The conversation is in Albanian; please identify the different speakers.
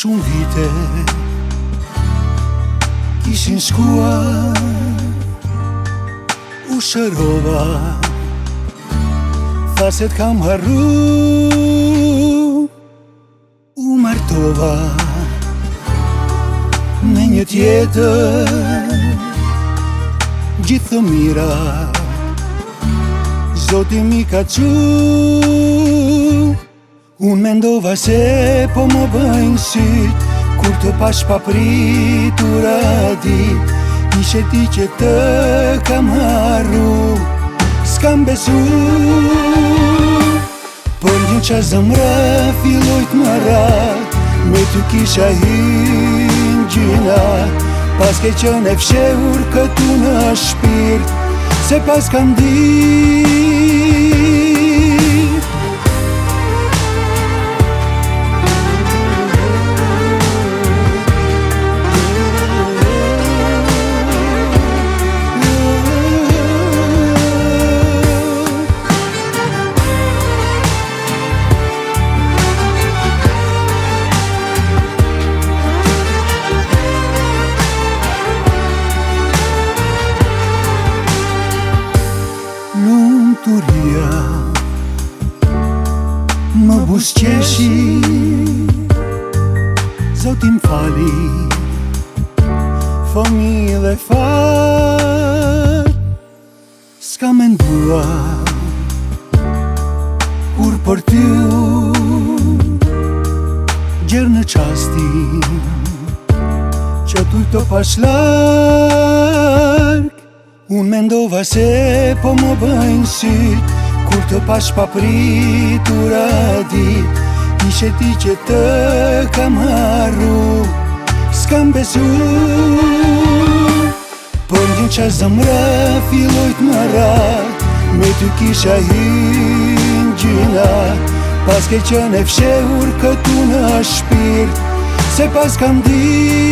Speaker 1: shumë vite kishin shkuar, u shërova, tha se t'kam harru, u martova me një tjetër, gjithë të mira Zoti mi ka qu. Unë mendova se po më bëjnë syt kur të pash papritur dit, ishe ti që të kam harru, s'kam besu. Për një qa zëmra filloj t'më rat, me ty kisha hynë gjyna, pas ke qënë e fshehur këtu në shpirt, se pas kam dit. Lumturia më busqeshi, Zoti m'fali, fëmijë dhe fat, s'ka mendua kur për ty gjerë në qastin që tu të pash larg. Unë mendova se po më bëjnë syt kur të pash papritur dit, ishe ti që të kam harru, s'kam besu. Për një qa zëmra filloj t'më rat, me ty kisha hynë gjyna, pas ke qënë e fshehur këtu në shpirt, se pas kam dit.